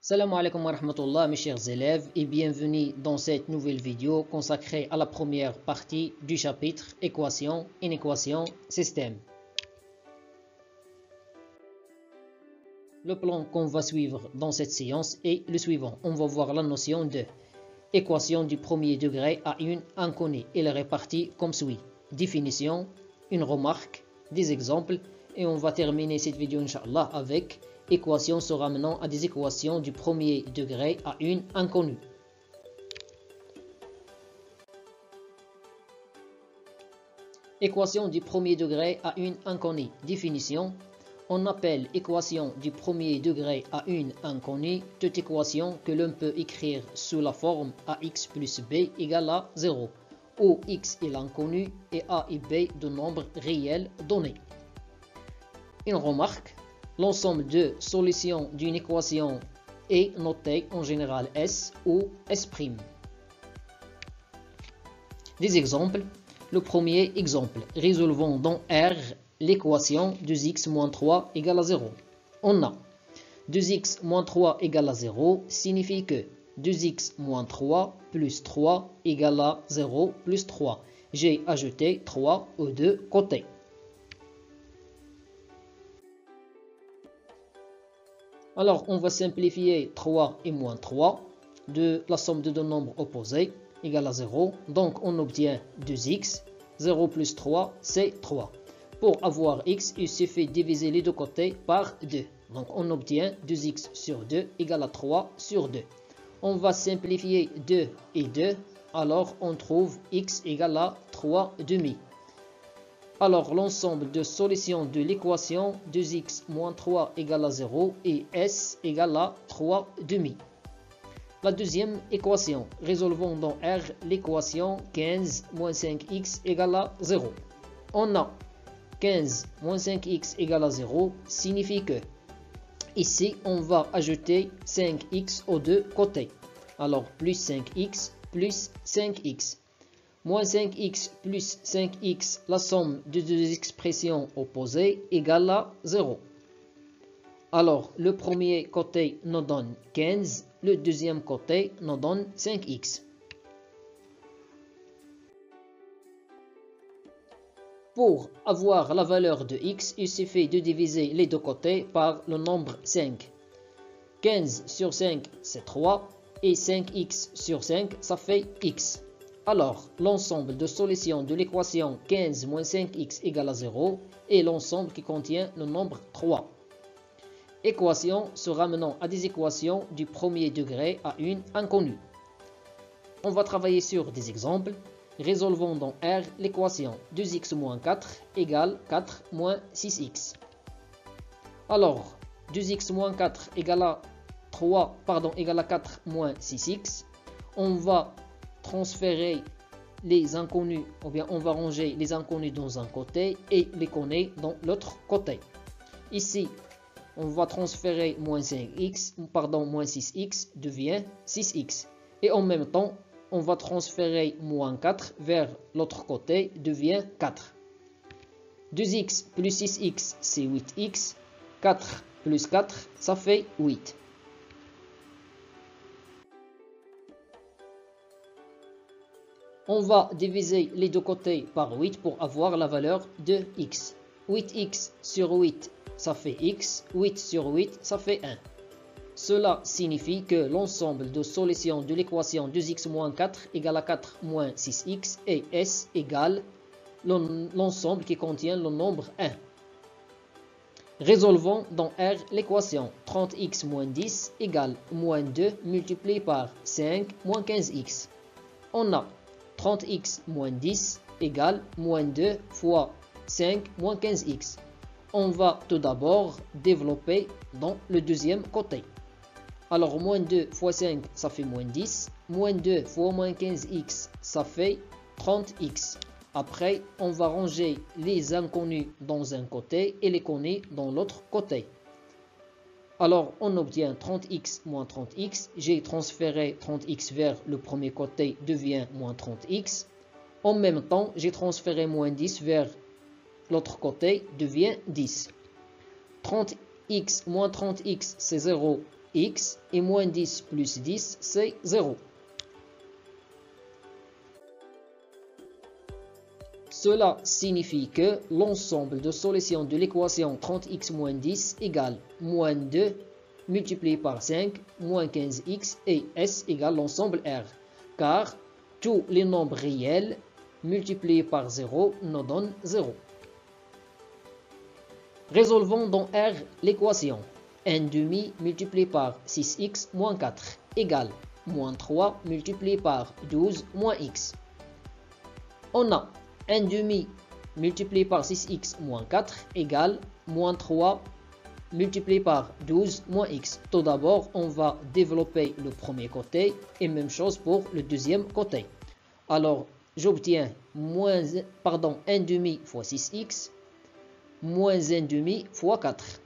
Salam alaikum wa rahmatullah mes chers élèves et bienvenue dans cette nouvelle vidéo consacrée à la première partie du chapitre Équation, inéquation, système. Le plan qu'on va suivre dans cette séance est le suivant. On va voir la notion de équation du premier degré à une inconnue. Elle est répartie comme suit. Définition, une remarque, des exemples et on va terminer cette vidéo Inch'Allah avec équation se ramenant à des équations du premier degré à une inconnue. Équation du premier degré à une inconnue. Définition. On appelle équation du premier degré à une inconnue toute équation que l'on peut écrire sous la forme ax plus b égale à 0, où x est l'inconnu et a et b de nombres réels donnés. Une remarque. L'ensemble de solutions d'une équation est noté en général S ou S'. Des exemples. Le premier exemple. Résolvons dans R l'équation 2x moins 3 égale à 0. On a 2x moins 3 égale à 0 signifie que 2x moins 3 plus 3 égale à 0 plus 3. J'ai ajouté 3 aux deux côtés. Alors, on va simplifier 3 et moins 3 de la somme de deux nombres opposés égale à 0. Donc, on obtient 2x. 0 plus 3, c'est 3. Pour avoir x, il suffit de diviser les deux côtés par 2. Donc, on obtient 2x sur 2 égale à 3 sur 2. On va simplifier 2 et 2. Alors, on trouve x égale à 3 demi. Alors, l'ensemble de solutions de l'équation 2x moins 3 égale à 0 et s égale à 3 demi. La deuxième équation. Résolvons dans R l'équation 15 moins 5x égale à 0. On a 15 moins 5x égale à 0 signifie que ici, on va ajouter 5x aux deux côtés. Alors, plus 5x plus 5x. Moins 5x plus 5x, la somme de deux expressions opposées égale à 0. Alors, le premier côté nous donne 15, le deuxième côté nous donne 5x. Pour avoir la valeur de x, il suffit de diviser les deux côtés par le nombre 5. 15 sur 5, c'est 3, et 5x sur 5, ça fait x. Alors, l'ensemble de solutions de l'équation 15 moins 5x égale à 0 est l'ensemble qui contient le nombre 3. Équation se ramenant à des équations du premier degré à une inconnue. On va travailler sur des exemples. Résolvons dans R l'équation 2x moins 4 égale 4 moins 6x. Alors, 2x moins 4 égale à 4 moins 6x. On va transférer les inconnus, ou bien on va ranger les inconnus dans un côté et les connus dans l'autre côté. Ici, on va transférer moins 6x devient 6x. Et en même temps, on va transférer moins 4 vers l'autre côté devient 4. 2x plus 6x, c'est 8x. 4 plus 4, ça fait 8. On va diviser les deux côtés par 8 pour avoir la valeur de x. 8x sur 8, ça fait x. 8 sur 8, ça fait 1. Cela signifie que l'ensemble de solutions de l'équation 2x moins 4 égale à 4 moins 6x et s égale l'ensemble qui contient le nombre 1. Résolvons dans R l'équation 30x moins 10 égale moins 2 multiplié par 5 moins 15x. On a 30x moins 10 égale moins 2 fois 5 moins 15x. On va tout d'abord développer dans le deuxième côté. Alors, moins 2 fois 5, ça fait moins 10. Moins 2 fois moins 15x, ça fait 30x. Après, on va ranger les inconnus dans un côté et les connus dans l'autre côté. Alors, on obtient 30x moins 30x. J'ai transféré 30x vers le premier côté, devient moins 30x. En même temps, j'ai transféré moins 10 vers l'autre côté, devient 10. 30x moins 30x, c'est 0. x et moins 10 plus 10, c'est 0. Cela signifie que l'ensemble de solutions de l'équation 30x moins 10 égale moins 2 multiplié par 5 moins 15x et s égale l'ensemble R, car tous les nombres réels multipliés par 0 nous donnent 0. Résolvons dans R l'équation 1/2 multiplié par 6x moins 4 égale moins 3 multiplié par 12 moins x. On a 1/2 multiplié par 6x moins 4 égale moins 3 multiplié par 12 moins x. Tout d'abord, on va développer le premier côté et même chose pour le deuxième côté. Alors, j'obtiens 1/2 fois 6x moins 1/2 fois 4.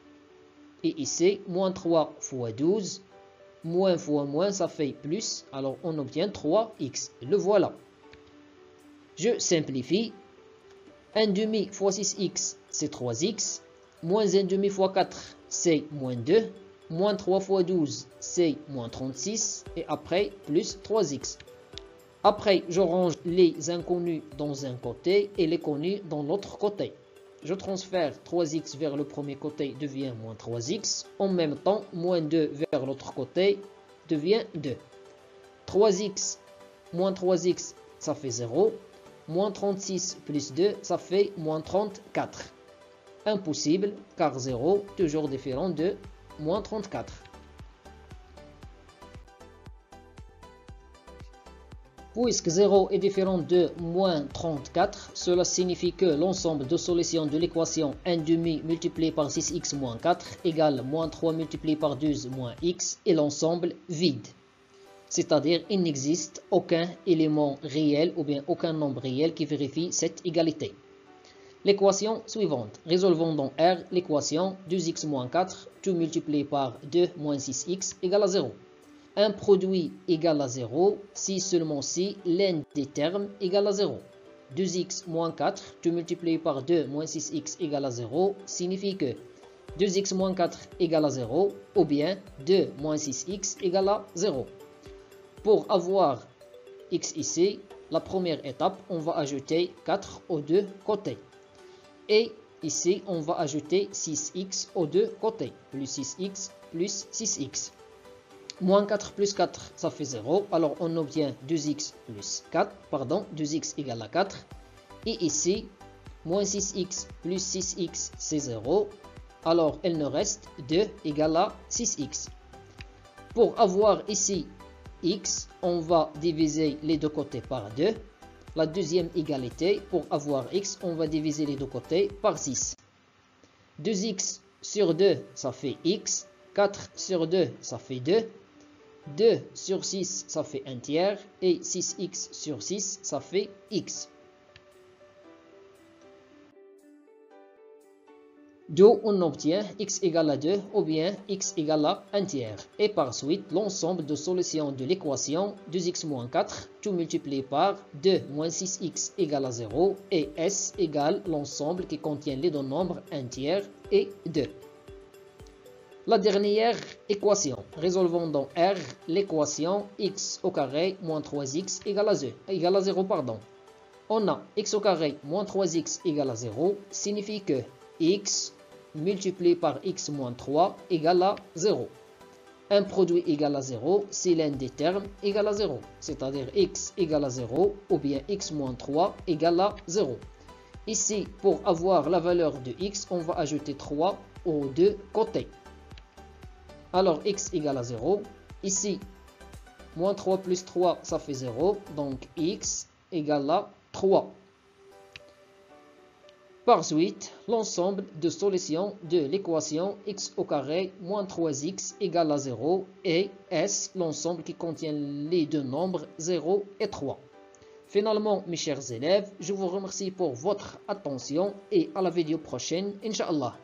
Et ici, moins 3 fois 12, moins fois moins, ça fait plus. Alors, on obtient 3x. Le voilà. Je simplifie. 1/2 fois 6x, c'est 3x. Moins 1/2 fois 4, c'est moins 2. Moins 3 fois 12, c'est moins 36. Et après, plus 3x. Après, je range les inconnus dans un côté et les connus dans l'autre côté. Je transfère 3x vers le premier côté, devient moins 3x. En même temps, moins 2 vers l'autre côté devient 2. 3x moins 3x, ça fait 0. Moins 36 plus 2, ça fait moins 34. Impossible, car 0, toujours différent de moins 34. Puisque 0 est différent de moins 34, cela signifie que l'ensemble de solutions de l'équation 1/2 multiplié par 6x moins 4 égale moins 3 multiplié par 12 moins x est l'ensemble vide. C'est-à-dire il n'existe aucun élément réel ou bien aucun nombre réel qui vérifie cette égalité. L'équation suivante. Résolvons dans R l'équation 2x moins 4, tout multiplié par 2 moins 6x égale à 0. Un produit égale à 0 si seulement si l'un des termes égale à 0. 2x moins 4, tout multiplié par 2 moins 6x égale à 0 signifie que 2x moins 4 égale à 0 ou bien 2 moins 6x égale à 0. Pour avoir x ici, la première étape, on va ajouter 4 aux deux côtés. Et ici, on va ajouter 6x aux deux côtés. Plus 6x plus 6x. Moins 4 plus 4, ça fait 0. Alors, on obtient 2x plus 4. Pardon, 2x égale à 4. Et ici, moins 6x plus 6x, c'est 0. Alors, il nous reste 2 égale à 6x. Pour avoir ici x, on va diviser les deux côtés par 2. La deuxième égalité, pour avoir x, on va diviser les deux côtés par 6. 2x sur 2, ça fait x. 4 sur 2, ça fait 2. 2 sur 6, ça fait 1 tiers. Et 6x sur 6, ça fait x. D'où on obtient x égale à 2 ou bien x égale à 1 tiers. Et par suite, l'ensemble de solutions de l'équation 2x moins 4, tout multiplié par 2 moins 6x égale à 0 et s égale l'ensemble qui contient les deux nombres 1 tiers et 2. La dernière équation. Résolvons dans R l'équation x au carré moins 3x égale à 0. On a x au carré moins 3x égale à 0 signifie que x multiplié par x moins 3 égale à 0. Un produit égale à 0 si l'un des termes égale à 0. C'est-à-dire x égale à 0 ou bien x moins 3 égale à 0. Ici, pour avoir la valeur de x, on va ajouter 3 aux deux côtés. Alors, x égale à 0. Ici, moins 3 plus 3, ça fait 0. Donc, x égale à 3. Par suite, l'ensemble de solutions de l'équation x au carré moins 3x égale à 0 et s, l'ensemble qui contient les deux nombres 0 et 3. Finalement, mes chers élèves, je vous remercie pour votre attention et à la vidéo prochaine, Inch'Allah.